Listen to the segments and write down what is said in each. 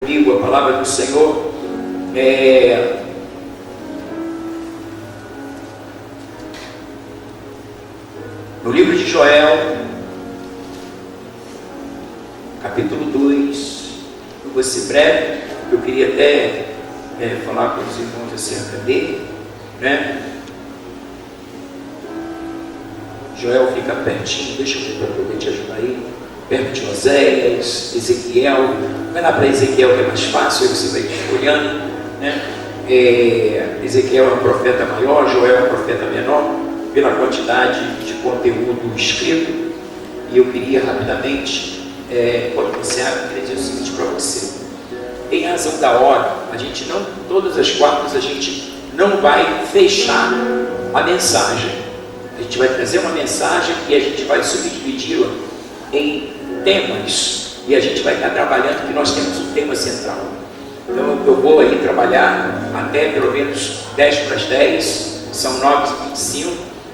Comigo a palavra do Senhor no livro de Joel, capítulo 2. Eu vou ser breve. Eu queria até falar com os irmãos acerca dele, né? Joel fica pertinho, deixa eu ver para poder te ajudar aí, perto de Oséias, Ezequiel. Vai lá para Ezequiel, que é mais fácil, aí você vai olhando, né? Ezequiel é um profeta maior, Joel é um profeta menor, pela quantidade de conteúdo escrito. E eu queria rapidamente, quando você abre, eu queria dizer o seguinte para você: em razão da hora, a gente não, todas as quartas, a gente não vai fechar a mensagem. A gente vai trazer uma mensagem e a gente vai subdividi-la em temas, e a gente vai estar trabalhando que nós temos um tema central. Então eu vou aí trabalhar até pelo menos 10 para as 10, são 9h25.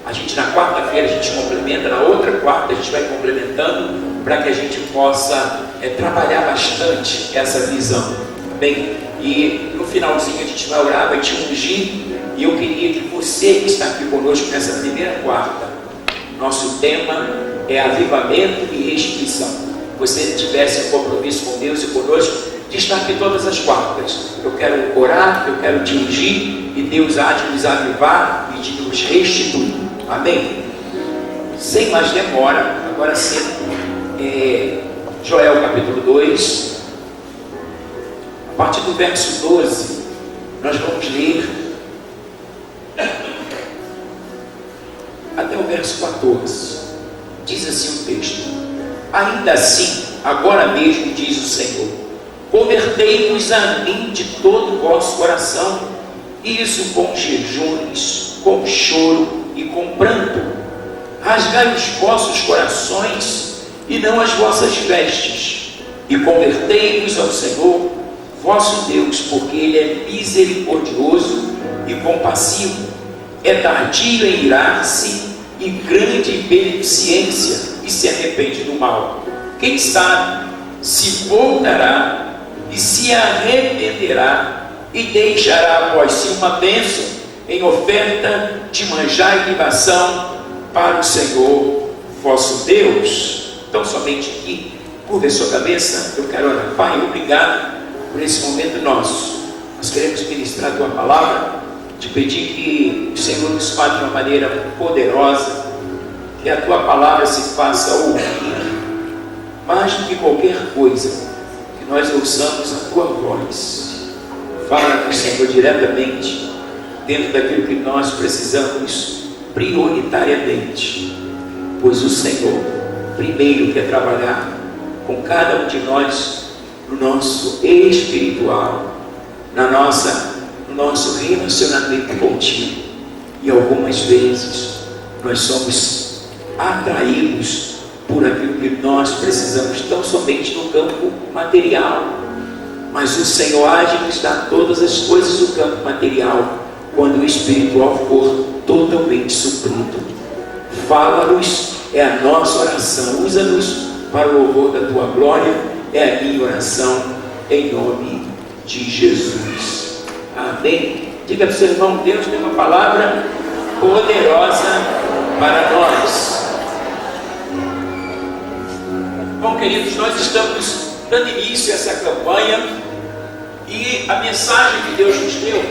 A gente na quarta-feira a gente complementa, na outra quarta a gente vai complementando, para que a gente possa trabalhar bastante essa visão, tá bem? E no finalzinho a gente vai orar, vai te ungir. E eu queria que você que está aqui conosco nessa primeira quarta, nosso tema é avivamento e restituição. Você tivesse um compromisso com Deus e conosco de estar aqui todas as quartas. Eu quero orar, eu quero te ungir, e Deus há de nos avivar e de nos restituir. Amém? Sem mais demora, agora sim, Joel capítulo 2, a partir do verso 12, nós vamos ler até o verso 14. Diz assim o texto: ainda assim, agora mesmo, diz o Senhor, convertei-vos a mim de todo o vosso coração, e isso com jejuns, com choro e com pranto. Rasgai os vossos corações e não as vossas vestes, e convertei-vos ao Senhor vosso Deus, porque Ele é misericordioso e compassivo, é tardio em irar-se e grande em beneficência, e se arrepende do mal. Quem sabe se voltará e se arrependerá, e deixará após si uma bênção em oferta de manjar e libação para o Senhor vosso Deus. Então, somente aqui, curva a sua cabeça, eu quero orar. Pai, obrigado por esse momento nosso. Nós queremos ministrar a tua palavra, te pedir que o Senhor nos fale de uma maneira poderosa, que a tua palavra se faça ouvir, mais do que qualquer coisa, que nós ouçamos a tua voz. Fala com o Senhor diretamente, dentro daquilo que nós precisamos prioritariamente, pois o Senhor primeiro quer trabalhar com cada um de nós no nosso espiritual, no nosso relacionamento contigo. E algumas vezes nós somos atraídos por aquilo que nós precisamos, tão somente no campo material, mas o Senhor há de nos dar todas as coisas do campo material, quando o espiritual for totalmente suprido. Fala-nos, é a nossa oração, usa-nos para o louvor da tua glória, é a minha oração, em nome de Jesus. Amém. Diga para o seu irmão: Deus tem uma palavra poderosa para nós. Bom, queridos, nós estamos dando início a essa campanha, e a mensagem que Deus nos deu,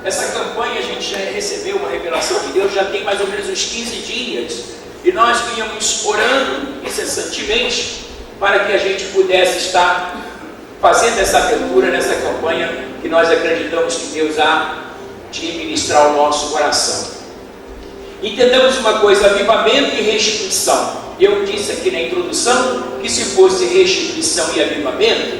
essa campanha a gente já recebeu uma revelação de Deus, já tem mais ou menos uns 15 dias, e nós vínhamos orando incessantemente para que a gente pudesse estar fazendo essa abertura nessa campanha, que nós acreditamos que Deus há de ministrar o nosso coração. Entendamos uma coisa: avivamento e restituição. Eu disse aqui na introdução que se fosse restituição e avivamento,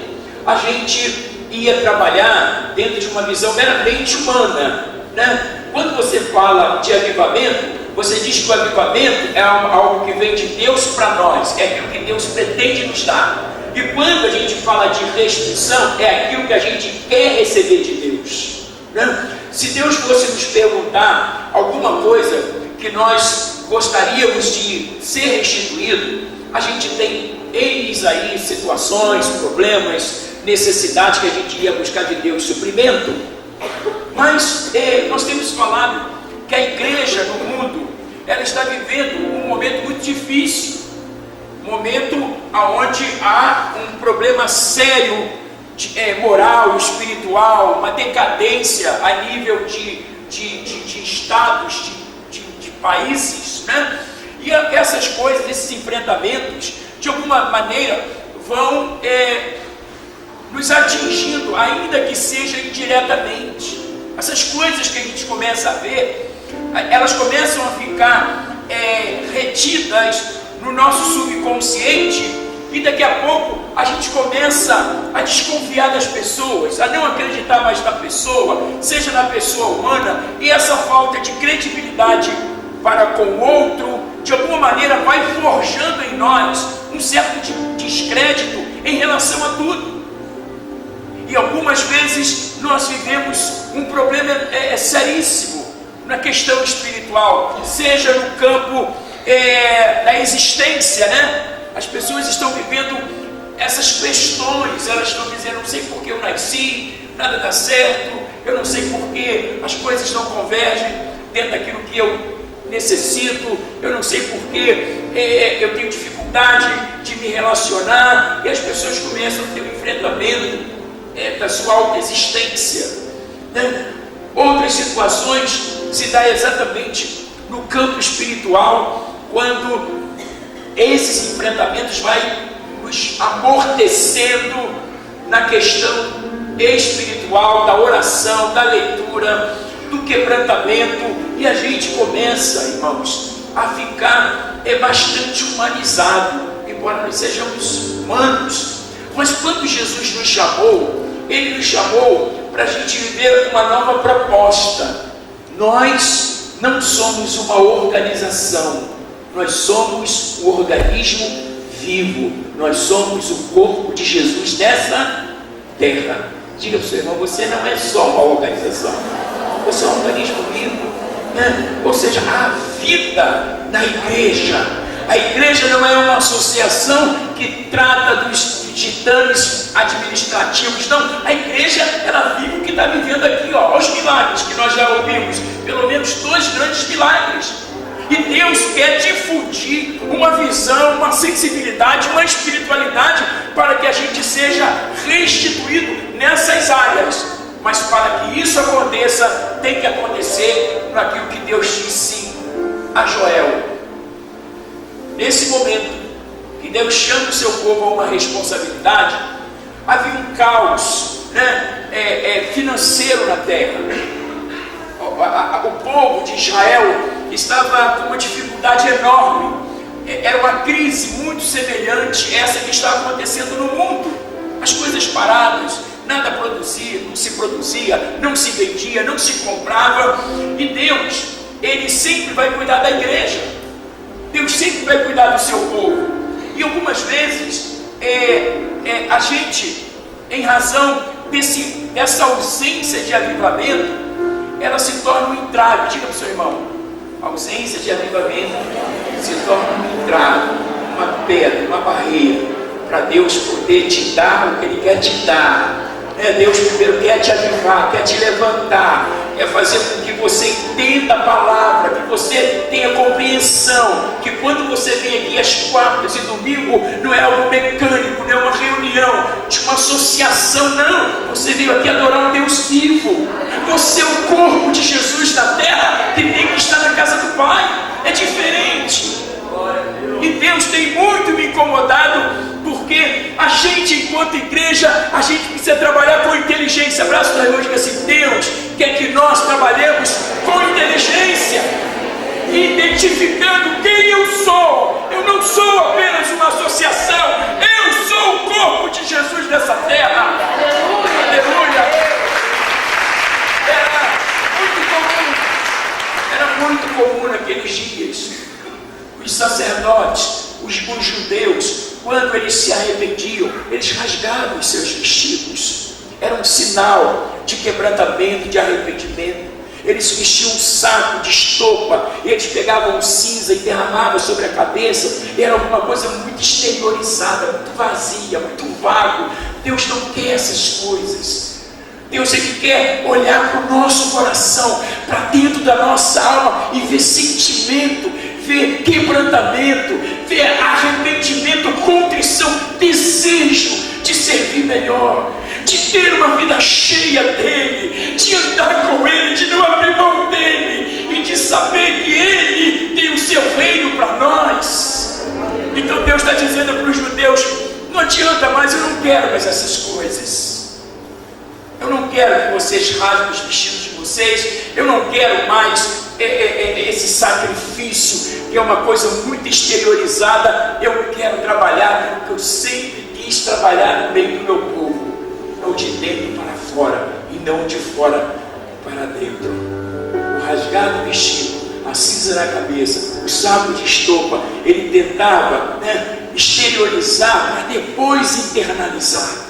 a gente ia trabalhar dentro de uma visão meramente humana, né? Quando você fala de avivamento, você diz que o avivamento é algo que vem de Deus para nós, é aquilo que Deus pretende nos dar. E quando a gente fala de restituição, é aquilo que a gente quer receber de Deus, né? Se Deus fosse nos perguntar alguma coisa que nós gostaríamos de ser restituído, a gente tem eis aí situações, problemas, necessidades que a gente iria buscar de Deus suprimento. Mas nós temos falado que a igreja no mundo, ela está vivendo um momento muito difícil, um momento onde há um problema sério moral, espiritual, uma decadência a nível de estados, de países, né? E essas coisas, esses enfrentamentos, de alguma maneira, vão nos atingindo, ainda que seja indiretamente. Essas coisas que a gente começa a ver, elas começam a ficar retidas no nosso subconsciente, e daqui a pouco a gente começa a desconfiar das pessoas, a não acreditar mais na pessoa, seja na pessoa humana, e essa falta de credibilidade para com o outro, de alguma maneira vai forjando em nós um certo descrédito em relação a tudo. E algumas vezes nós vivemos um problema seríssimo na questão espiritual, seja no campo da existência, né? As pessoas estão vivendo essas questões, elas estão dizendo: não sei por que eu nasci, nada dá certo, eu não sei por que as coisas não convergem dentro daquilo que eu necessito, eu não sei por que eu tenho dificuldade de me relacionar, e as pessoas começam a ter um enfrentamento da sua autoexistência, né? Outras situações se dá exatamente no campo espiritual, quando esses enfrentamentos vai nos amortecendo na questão espiritual, da oração, da leitura, do quebrantamento, e a gente começa, irmãos, a ficar bastante humanizado, embora nós sejamos humanos. Mas quando Jesus nos chamou, Ele nos chamou para a gente viver uma nova proposta. Nós não somos uma organização, nós somos o organismo vivo, nós somos o corpo de Jesus nessa terra. Diga para o seu irmão: você não é só uma organização, você é um organismo vivo, né? Ou seja, a vida na igreja. A igreja não é uma associação que trata dos titanes administrativos, não. A igreja, ela vive o que está vivendo aqui, ó, os milagres que nós já ouvimos, pelo menos 2 grandes milagres. E Deus quer difundir uma visão, uma sensibilidade, uma espiritualidade, para que a gente seja restituído nessas áreas. Mas para que isso aconteça, tem que acontecer naquilo que Deus disse a Joel. Nesse momento que Deus chama o seu povo a uma responsabilidade, havia um caos, né, financeiro na terra. O povo de Israel estava com uma dificuldade enorme. Era uma crise muito semelhante a essa que está acontecendo no mundo. As coisas paradas, nada produzia, não se produzia, não se vendia, não se comprava. E Deus, Ele sempre vai cuidar da igreja. Deus sempre vai cuidar do seu povo. E algumas vezes a gente, em razão dessa ausência de avivamento, ela se torna um entrave. Diga para o seu irmão: a ausência de avivamento se torna um entrave, uma pedra, uma barreira, para Deus poder te dar o que Ele quer te dar. Deus primeiro quer te avivar, quer te levantar, quer fazer com que você entenda a palavra, que você tenha compreensão, que quando você vem aqui às quartas e domingo, não é algo mecânico, não é uma reunião de uma associação, não. Você veio aqui adorar um Deus vivo. Você é o corpo de Jesus na terra, que tem que estar na casa do Pai. É diferente. E Deus tem muito me incomodado, porque a gente, enquanto igreja, a gente precisa trabalhar com inteligência. Abraço da irmã e diga assim: Deus quer que nós trabalhemos com inteligência, identificando quem eu sou. Eu não sou apenas uma associação, eu sou o corpo de Jesus nessa terra. Aleluia! Era muito comum naqueles dias. Os sacerdotes, os judeus, quando eles se arrependiam, eles rasgavam os seus vestidos. Era um sinal de quebrantamento, de arrependimento. Eles vestiam um saco de estopa, eles pegavam cinza e derramavam sobre a cabeça. Era alguma coisa muito exteriorizada, muito vazia, muito vago. Deus não quer essas coisas. Deus, Ele quer olhar para o nosso coração, para dentro da nossa alma e ver sentimento, ver quebrantamento, ver arrependimento, contrição, desejo de servir melhor, de ter uma vida cheia dEle, de andar com Ele, de não abrir mão dEle e de saber que Ele tem o seu reino para nós. Então Deus está dizendo para os judeus: não adianta mais, eu não quero mais essas coisas. Eu não quero que vocês rasguem os vestidos de vocês. Eu não quero mais esse sacrifício, que é uma coisa muito exteriorizada. Eu quero trabalhar porque eu sempre quis trabalhar no meio do meu povo, não de dentro para fora e não de fora para dentro. O rasgado vestido, a cinza na cabeça, o saco de estopa, ele tentava exteriorizar para depois internalizar.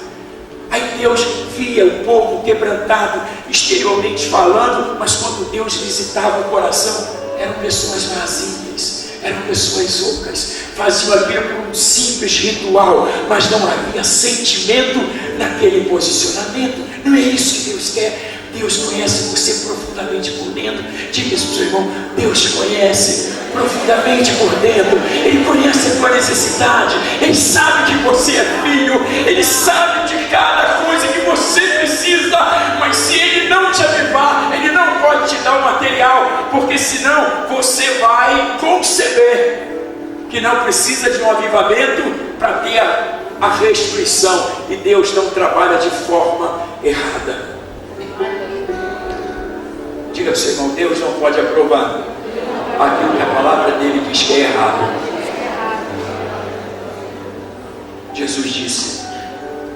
Aí Deus via o povo quebrantado exteriormente falando, mas quando Deus visitava o coração, eram pessoas vazias, eram pessoas ocas, faziam aquilo por um simples ritual, mas não havia sentimento naquele posicionamento. Não é isso que Deus quer. Deus conhece você profundamente por dentro. Diga isso para o seu irmão: Deus te conhece profundamente por dentro. Ele conhece a tua necessidade. Ele sabe que você é filho. Ele sabe de cada coisa que você precisa. Mas se Ele não te avivar, Ele não pode te dar o material, porque senão você vai conceber que não precisa de um avivamento para ter a restrição. E Deus não trabalha de forma errada. Diga para o seu irmão: Deus não pode aprovar aquilo que a palavra dele diz que é errado. Jesus disse: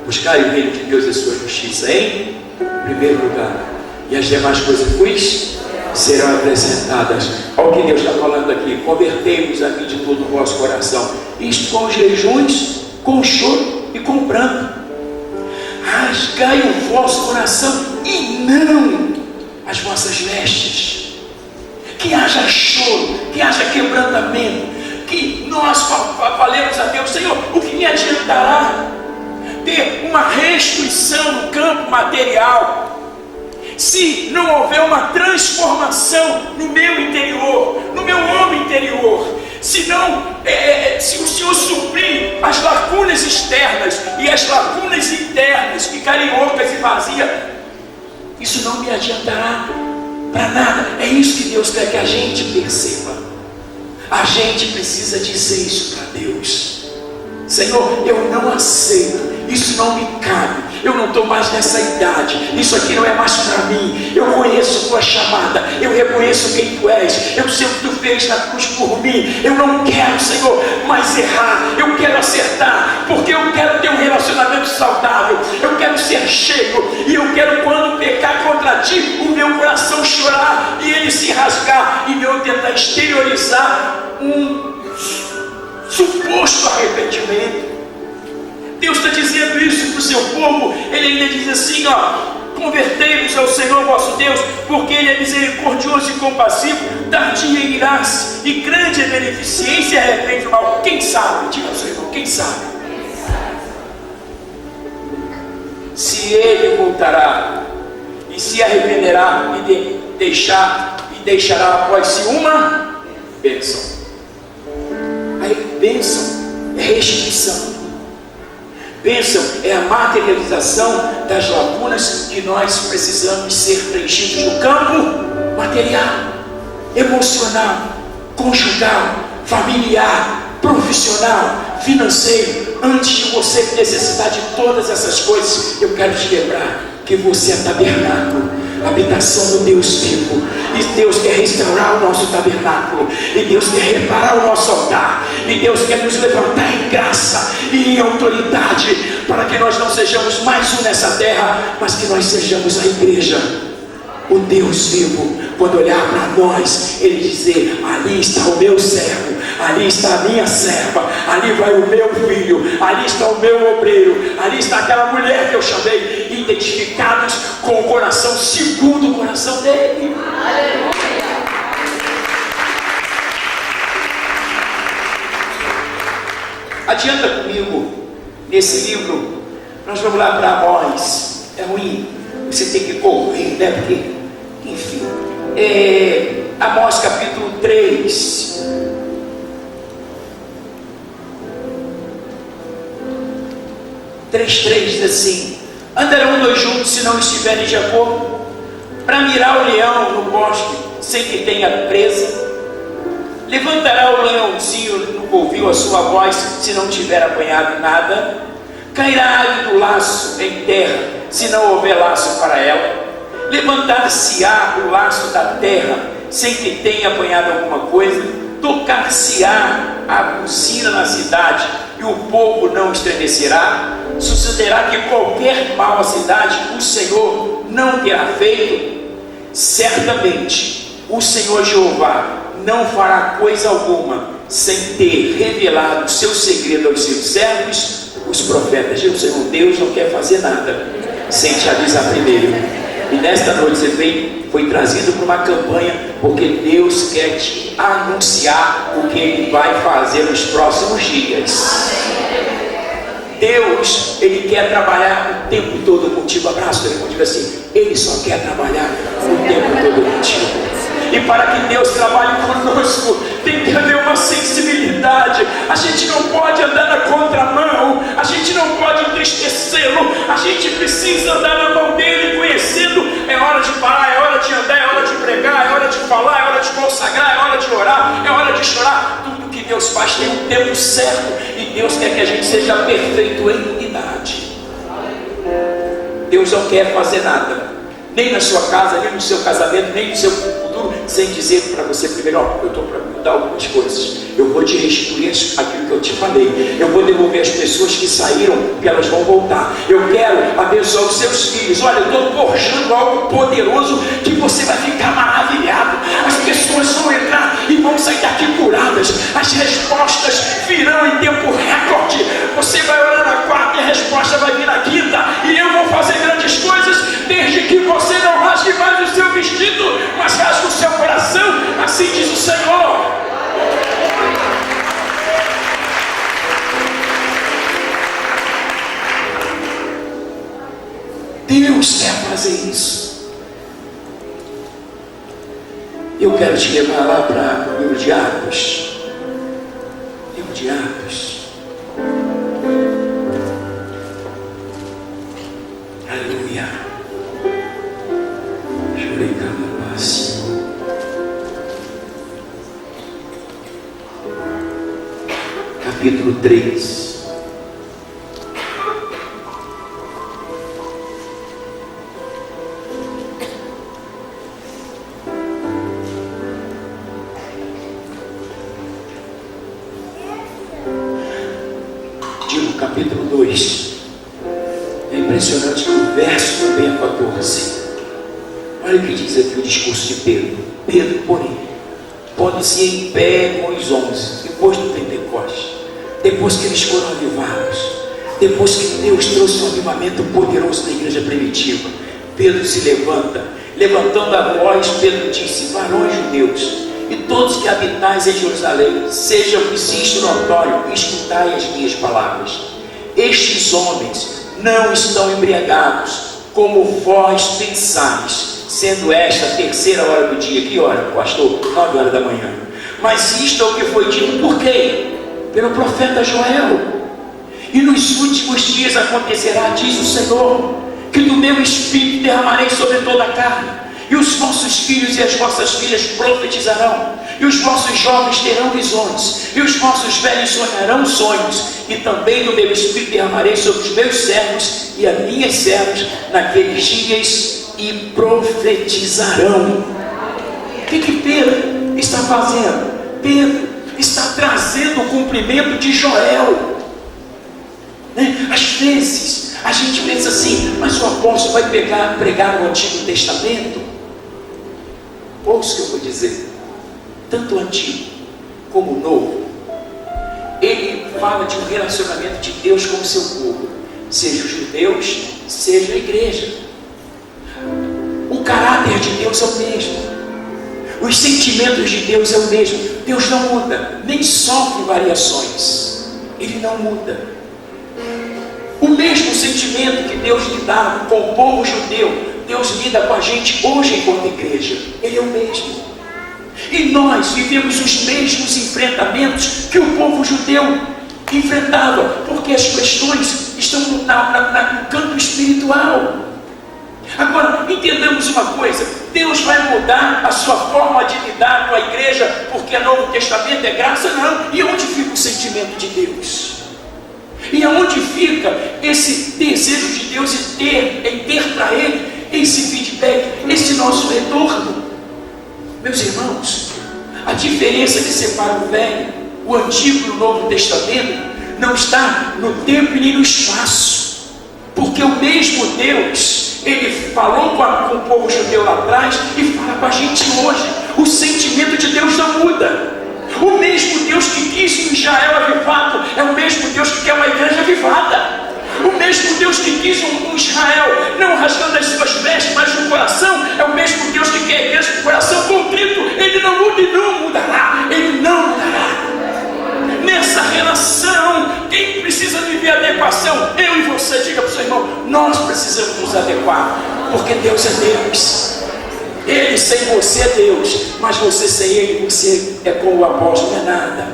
buscai o reino de Deus e a sua justiça em primeiro lugar, e as demais coisas vos serão acrescentadas. Olha o que Deus está falando aqui: convertei-vos a mim de todo o vosso coração, isto com os jejuns, com o choro e com o pranto. Rasgai o vosso coração e não as vossas vestes. Que haja choro, que haja quebrantamento, que nós falemos a Deus: Senhor, o que me adiantará ter uma restrição no campo material, se não houver uma transformação no meu interior, no meu homem interior? Se o Senhor suprir as lacunas externas e as lacunas internas ficarem ocas e vazias, isso não me adiantará para nada. É isso que Deus quer que a gente perceba. A gente precisa dizer isso para Deus: Senhor, eu não aceito, isso não me cabe, eu não estou mais nessa idade, isso aqui não é mais para mim. Eu conheço tua chamada, eu reconheço quem tu és, eu sei o que tu fez na cruz por mim. Eu não quero, Senhor, mais errar, eu quero acertar, porque eu quero ter um relacionamento saudável, eu quero ser cheio, e eu quero, quando pecar contra ti, o meu coração chorar e ele se rasgar, e eu tentar exteriorizar um suposto arrependimento. Deus está dizendo isso para o seu povo. Ele ainda diz assim: convertei-vos ao Senhor vosso Deus, porque Ele é misericordioso e compassivo, tardio em irar-se, e grande é beneficência, e arrepende o mal. Quem sabe? Diga ao seu irmão: quem sabe? Se Ele voltará e se arrependerá e deixará após si uma bênção. Aí, bênção é restrição. Bênção é a materialização das lacunas que nós precisamos ser preenchidos no campo material, emocional, conjugal, familiar, profissional, financeiro. Antes de você necessitar de todas essas coisas, eu quero te lembrar que você é tabernáculo, habitação do Deus vivo. E Deus quer restaurar o nosso tabernáculo, e Deus quer reparar o nosso altar, e Deus quer nos levantar em graça e em autoridade, para que nós não sejamos mais um nessa terra, mas que nós sejamos a igreja, o Deus vivo. Quando olhar para nós, Ele dizer: ali está o meu servo, ali está a minha serva, ali vai o meu filho, ali está o meu obreiro, ali está aquela mulher que eu chamei. Identificados com o coração segundo o coração dele. Adianta comigo nesse livro. Nós vamos lá para Amós. É ruim, você tem que correr, né? Porque, enfim, Amós capítulo 3. Diz assim: andarão dois juntos se não estiverem de acordo, para mirar o leão no bosque sem que tenha presa? Levantará o leãozinho no covil a sua voz se não tiver apanhado nada? Cairá a ave do laço em terra se não houver laço para ela? Levantar-se-á o laço da terra sem que tenha apanhado alguma coisa? Tocar-se-á a buzina na cidade e o povo não estremecerá? Sucederá que qualquer mal à cidade o Senhor não terá feito? Certamente o Senhor Jeová não fará coisa alguma sem ter revelado o seu segredo aos seus servos, os profetas. O Senhor Deus não quer fazer nada sem te avisar primeiro. E nesta noite você foi trazido para uma campanha porque Deus quer te anunciar o que Ele vai fazer nos próximos dias. Deus, Ele quer trabalhar o tempo todo contigo. Abraço, teu irmão, diga assim: Ele só quer trabalhar o tempo todo contigo. E para que Deus trabalhe conosco, tem que haver uma sensibilidade. A gente não pode andar na contramão, a gente não pode entristecê-lo, a gente precisa andar na mão dele, conhecendo. É hora de parar, é hora de andar, é hora de pregar, é hora de falar, é hora de consagrar, é hora de orar, é hora de chorar. Tudo que Deus faz tem um tempo certo, e Deus quer que a gente seja perfeito em unidade. Deus não quer fazer nada, nem na sua casa, nem no seu casamento, nem no seu futuro, sem dizer para você primeiro: ó, eu estou para mudar algumas coisas, eu vou te restituir aquilo que eu te falei, eu vou devolver as pessoas que saíram, porque elas vão voltar, eu quero abençoar os seus filhos. Olha, eu estou forjando algo poderoso que você vai ficar maravilhado. As pessoas vão entrar e vão sair daqui curadas, as respostas virão em tempo recorde. Você vai orar na quarta e a resposta vai vir na quinta, e eu vou fazer grandes coisas, desde que você não rasgue mais o seu vestido, mas rasgue o seu coração. Assim diz o Senhor. Deus quer fazer isso. Eu quero te levar lá para o livro de Atos. Livro de Atos. Aleluia. Jurei que eu passe. Capítulo 3. Capítulo 2. É impressionante que o verso também é 14. Olha o que diz aqui o discurso de Pedro. Pedro, porém, pode-se em pé com os 11, depois do Pentecostes, depois que eles foram avivados, depois que Deus trouxe um avivamento poderoso na igreja primitiva. Pedro se levanta, levantando a voz, Pedro disse: varões judeus, e todos que habitais em Jerusalém, seja-vos isto notório, escutai as minhas palavras. Estes homens não estão embriagados, como vós pensais, sendo esta a terceira hora do dia. Que hora, pastor? 9 horas da manhã. Mas isto é o que foi dito por quem? Pelo profeta Joel. E nos últimos dias acontecerá, diz o Senhor, que do meu espírito derramarei sobre toda a carne. E os vossos filhos e as vossas filhas profetizarão, e os vossos jovens terão visões, e os vossos velhos sonharão sonhos, e também do meu espírito derramarei sobre os meus servos e as minhas servas naqueles dias, e profetizarão. O que Pedro está fazendo? Pedro está trazendo o cumprimento de Joel. Às vezes a gente pensa assim: mas o apóstolo vai pregar no Antigo Testamento? Ouça o que eu vou dizer. Tanto o Antigo como o Novo, ele fala de um relacionamento de Deus com o seu povo, seja os judeus, seja a igreja. poder de Deus é o mesmo. Os sentimentos de Deus é o mesmo. Deus não muda, nem sofre variações. Ele não muda. O mesmo sentimento que Deus lidava com o povo judeu, Deus lida com a gente hoje enquanto igreja. Ele é o mesmo. E nós vivemos os mesmos enfrentamentos que o povo judeu enfrentava, porque as questões estão no campo espiritual. Agora, entendamos uma coisa: Deus vai mudar a sua forma de lidar com a igreja porque o Novo Testamento é graça? Não. E onde fica o sentimento de Deus? E aonde fica esse desejo de Deus em ter para Ele esse feedback, esse nosso retorno? Meus irmãos, a diferença que separa o Velho, o Antigo e o Novo Testamento não está no tempo e nem no espaço, porque o mesmo Deus, Ele falou com o povo judeu lá atrás e fala com a gente hoje. O sentimento de Deus não muda. O mesmo Deus que quis um Israel avivado é o mesmo Deus que quer uma igreja avivada. O mesmo Deus que quis um Israel não rasgando as suas vestes, mas no coração, é o mesmo Deus que quer a igreja com o coração contrito. Ele não muda e não mudará. Ele não mudará. Nessa relação, quem precisa viver adequação? Eu e você. Diga para o seu irmão: nós precisamos nos adequar, porque Deus é Deus. Ele sem você é Deus, mas você sem Ele, você é como o apóstolo, não é nada.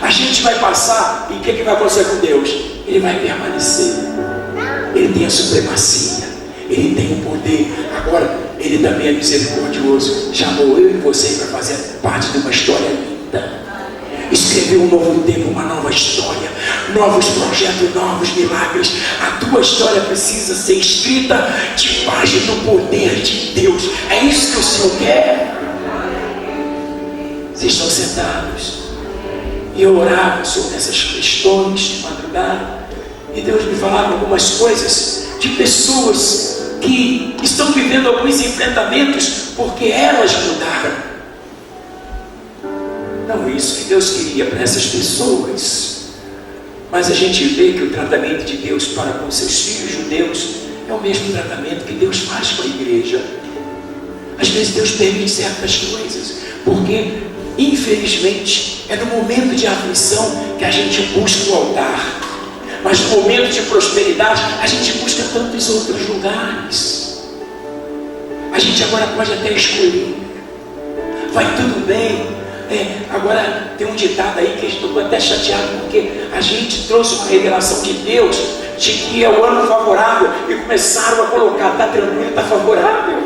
A gente vai passar, e o que vai acontecer com Deus? Ele vai permanecer. Ele tem a supremacia, Ele tem o poder. Agora, Ele também é misericordioso. Chamou eu e você para fazer parte de uma história linda. Escreveu um novo tempo, uma nova história, novos projetos, novos milagres. A tua história precisa ser escrita debaixo do poder de Deus. É isso que o Senhor quer. Vocês estão sentados, e eu orava sobre essas questões de madrugada, e Deus me falava algumas coisas de pessoas que estão vivendo alguns enfrentamentos porque elas mudaram. Não é isso que Deus queria para essas pessoas, mas a gente vê que o tratamento de Deus para com seus filhos judeus é o mesmo tratamento que Deus faz com a igreja. Às vezes Deus permite certas coisas, porque infelizmente é no momento de aflição que a gente busca o altar, mas no momento de prosperidade a gente busca tantos outros lugares. A gente agora pode até escolher, vai tudo bem. Agora tem um ditado aí que eu estou até chateado, porque a gente trouxe uma revelação de Deus de que é o ano favorável e começaram a colocar: está tranquilo, está favorável.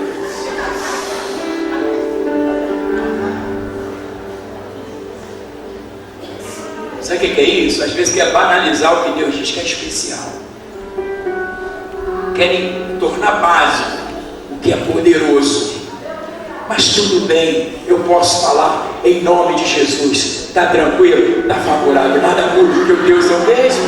Sabe o que é isso? Às vezes quer banalizar o que Deus diz que é especial, querem tornar básico o que é poderoso. Mas tudo bem, eu posso falar em nome de Jesus. Está tranquilo? Está favorável? Nada muda, porque o Deus é o mesmo.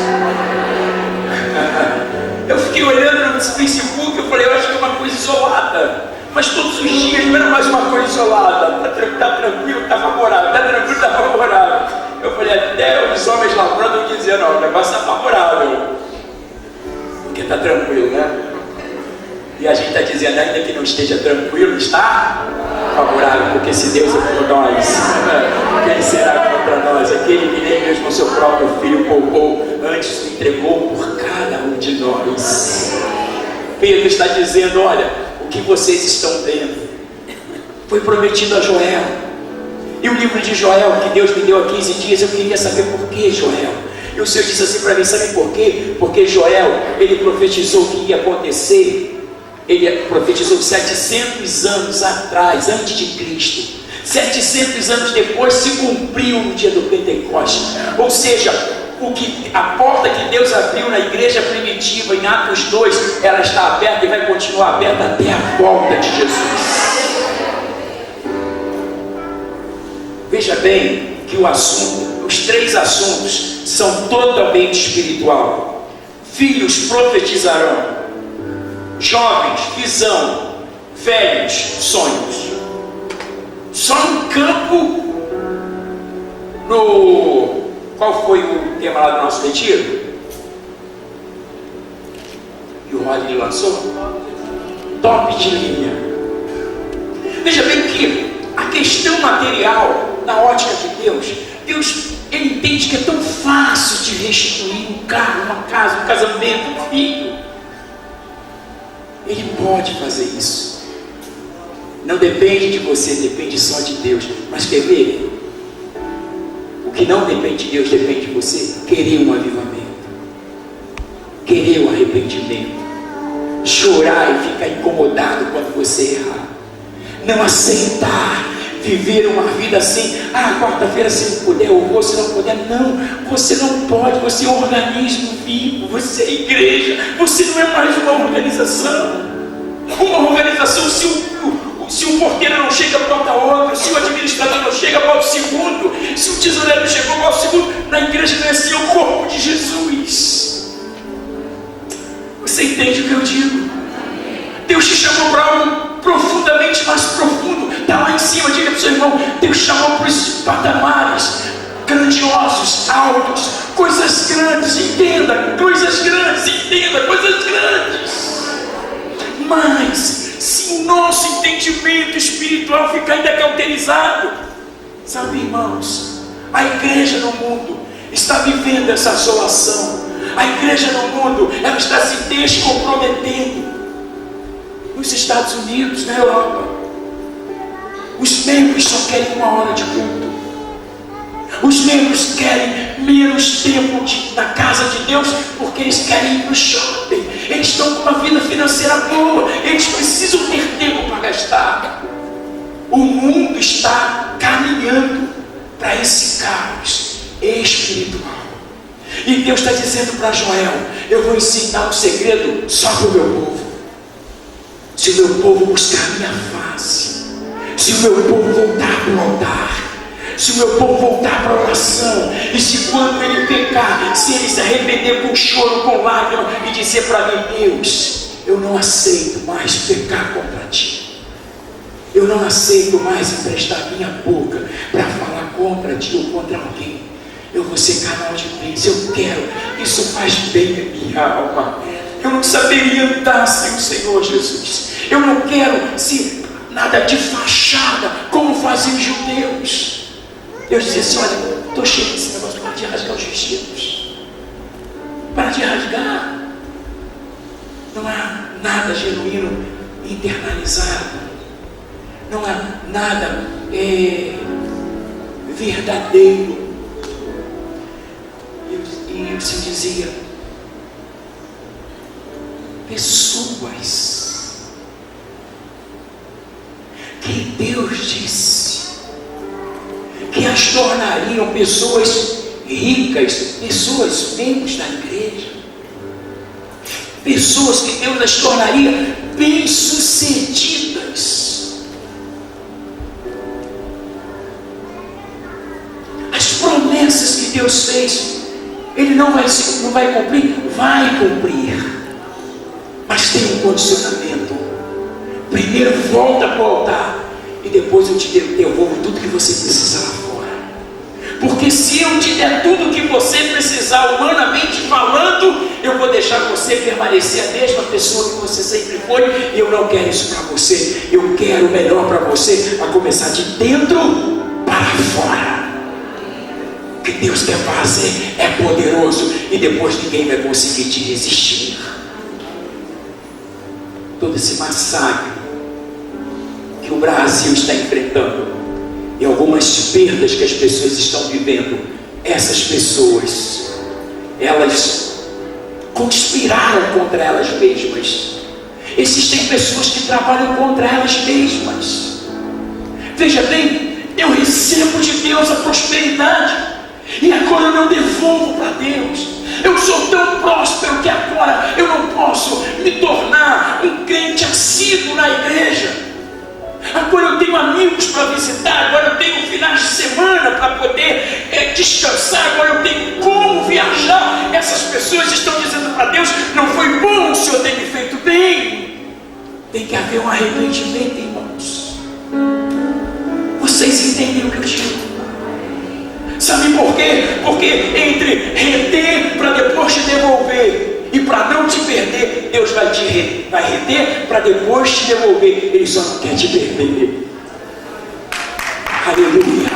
Eu fiquei olhando no Facebook, eu falei: eu acho que é uma coisa isolada. Mas todos os dias não era mais uma coisa isolada. Está tranquilo, está favorável. Está tranquilo, está favorável. Eu falei: até os homens lavrando diziam: não, o negócio está favorável. Porque está tranquilo, né? E a gente está dizendo: ainda que não esteja tranquilo, está favorável, porque se Deus é por nós, quem será contra nós? Aquele que nem mesmo o seu próprio filho poupou, antes o entregou por cada um de nós. Pedro está dizendo: olha, o que vocês estão vendo foi prometido a Joel. E o livro de Joel, que Deus me deu há 15 dias, eu queria saber por que Joel. E o Senhor disse assim para mim: sabe por quê? Porque Joel, ele profetizou o que ia acontecer. Ele profetizou 700 anos atrás, antes de Cristo. 700 anos depois se cumpriu no dia do Pentecostes. Ou seja, a porta que Deus abriu na igreja primitiva em Atos 2, ela está aberta e vai continuar aberta até a volta de Jesus. Veja bem que os 3 assuntos são totalmente espiritual. Filhos profetizarão, jovens, visão, velhos, sonhos. Só no campo, qual foi o tema lá do nosso retiro? E o Rodney lançou? Top de linha. questão material, na ótica de Deus, Ele entende que é tão fácil te restituir um carro, uma casa, um casamento, um filho. Ele pode fazer isso. Não depende de você, depende só de Deus. Mas quer ver? O que não depende de Deus, depende de você. Querer um avivamento, querer o arrependimento, chorar e ficar incomodado quando você errar, não aceitar viver uma vida assim. Quarta-feira se não puder, eu vou, se não puder. Não, você não pode. Você é um organismo vivo, você é igreja, você não é mais uma organização. Uma organização, se o porteiro não chega, bota outro. Se o administrador não chega, bota o segundo. Se o tesoureiro não chegou, bota o segundo. Na igreja não é assim, é o corpo de Jesus. Você entende o que eu digo? Deus te chamou para algo profundamente mais profundo. Está lá em cima, diga para o seu irmão: Deus chamou para os patamares grandiosos, altos, coisas grandes, entenda, coisas grandes, entenda, coisas grandes. Mas se o nosso entendimento espiritual ficar ainda cauterizado, sabe, irmãos, a igreja no mundo está vivendo essa assolação. A igreja no mundo, ela está se descomprometendo. Nos Estados Unidos, na Europa, os membros só querem 1 hora de culto. Os membros querem menos tempo na casa de Deus, porque eles querem ir para o shopping. Eles estão com uma vida financeira boa, eles precisam ter tempo para gastar. O mundo está caminhando para esse caos espiritual. E Deus está dizendo para Joel: eu vou ensinar um segredo só para o meu povo. Se o meu povo buscar a minha face, se o meu povo voltar para o altar, se o meu povo voltar para a oração, e se quando ele pecar, se ele se arrepender com choro, com lágrima, e dizer para mim: Deus, eu não aceito mais pecar contra ti, eu não aceito mais emprestar minha boca para falar contra ti ou contra alguém, eu vou ser canal de bênção. Eu quero, isso faz bem a minha alma. Eu não saberia andar sem o Senhor Jesus. Eu não quero ser nada de fachada, como faziam os judeus. Deus dizia assim: olha, estou cheio desse negócio, para de rasgar os vestidos, para de rasgar. Não há nada genuíno internalizado, não há nada verdadeiro. E o Senhor dizia: pessoas que Deus disse que as tornariam pessoas ricas, pessoas membros da igreja, pessoas que Deus as tornaria bem-sucedidas. As promessas que Deus fez, Ele não vai cumprir? Vai cumprir. Mas tem um condicionamento. Primeiro volta para o altar, e depois eu te devolvo tudo que você precisar lá fora. Porque se eu te der tudo que você precisar, humanamente falando, eu vou deixar você permanecer a mesma pessoa que você sempre foi. E eu não quero isso para você. Eu quero o melhor para você, a começar de dentro para fora. O que Deus quer fazer é poderoso, e depois ninguém vai conseguir te resistir. Todo esse massacre que o Brasil está enfrentando, e algumas perdas que as pessoas estão vivendo, essas pessoas, elas conspiraram contra elas mesmas. Existem pessoas que trabalham contra elas mesmas. Veja bem, eu recebo de Deus a prosperidade, e agora eu não devolvo para Deus. Eu sou tão próspero que agora eu não posso me tornar um crente assíduo na igreja. Agora eu tenho amigos para visitar, agora eu tenho finais de semana para poder descansar, agora eu tenho como viajar. Essas pessoas estão dizendo para Deus: não foi bom o Senhor ter me feito bem. Tem que haver um arrependimento, irmãos. Vocês entendem o que eu digo? Sabe por quê? Porque entre reter para depois te devolver, e para não te perder, Deus vai reter para depois te devolver. Ele só não quer te perder. Aleluia.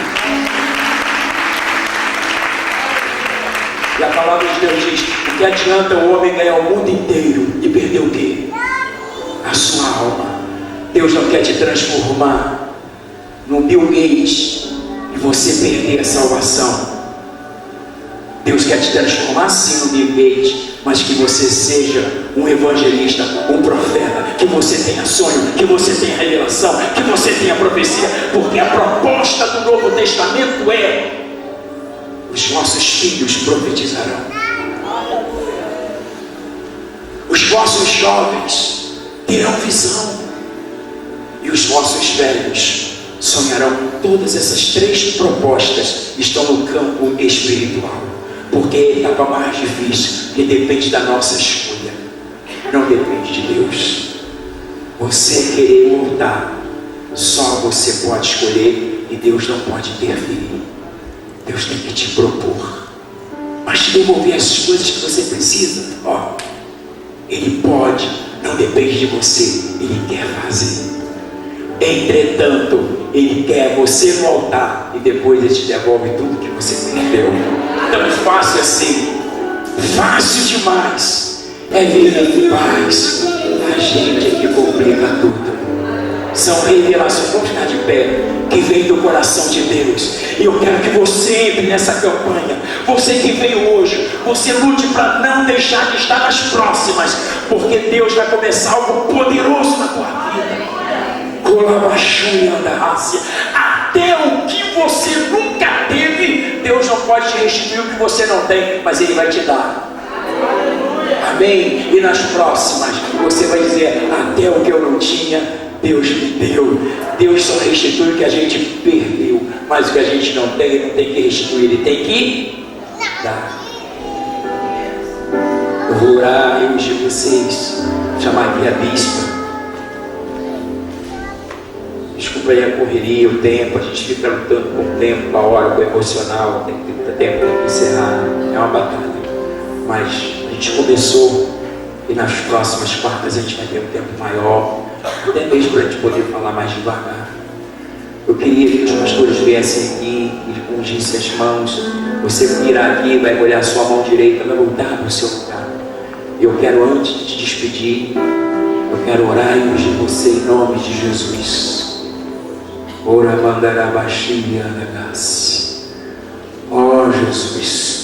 E a palavra de Deus diz: o que adianta o homem ganhar o mundo inteiro e perder o quê? A sua alma. Deus não quer te transformar num Bill Gates e você perder a salvação. Deus quer te transformar sim no Bill Gates, mas que você seja um evangelista, um profeta, que você tenha sonho, que você tenha revelação, que você tenha profecia, porque a proposta do Novo Testamento é: os vossos filhos profetizarão, os vossos jovens terão visão, e os vossos velhos sonharão. Todas essas três propostas estão no campo espiritual, porque é a etapa mais difícil, que depende da nossa escolha, não depende de Deus. Você querer voltar, só você pode escolher, e Deus não pode intervir. Deus tem que te propor, mas te devolver as coisas que você precisa. Ele pode, não depende de você, Ele quer fazer. Entretanto, Ele quer você voltar, e depois Ele te devolve tudo que você perdeu. Tão fácil assim, fácil demais, é viver em paz. A gente é que complica tudo. São revelações, vamos ficar de pé, que vem do coração de Deus. E eu quero que você entre nessa campanha. Você que veio hoje, você lute para não deixar de estar nas próximas, porque Deus vai começar algo poderoso na tua vida. Até o que você nunca teve, Deus não pode te restituir o que você não tem, mas Ele vai te dar. Amém? E nas próximas você vai dizer: até o que eu não tinha, Deus me deu. Deus só restitui o que a gente perdeu, mas o que a gente não tem, Ele não tem que restituir, Ele tem que dar. Eu vou orar, eu de vocês, chamar aqui a bispa. Desculpa aí a correria, o tempo, a gente fica lutando com o tempo, com a hora, com o emocional, tem que ter tempo para encerrar, é uma batalha. Mas a gente começou, e nas próximas quartas a gente vai ter um tempo maior, até mesmo para a gente poder falar mais devagar. Eu queria que os pastores viessem aqui e ungissem as mãos. Você virá aqui, vai molhar a sua mão direita, vai voltar para o seu lugar. Eu quero, antes de te despedir, eu quero orar e ungir você em nome de Jesus. Ora mandará baixinha da graça. Ó Jesus.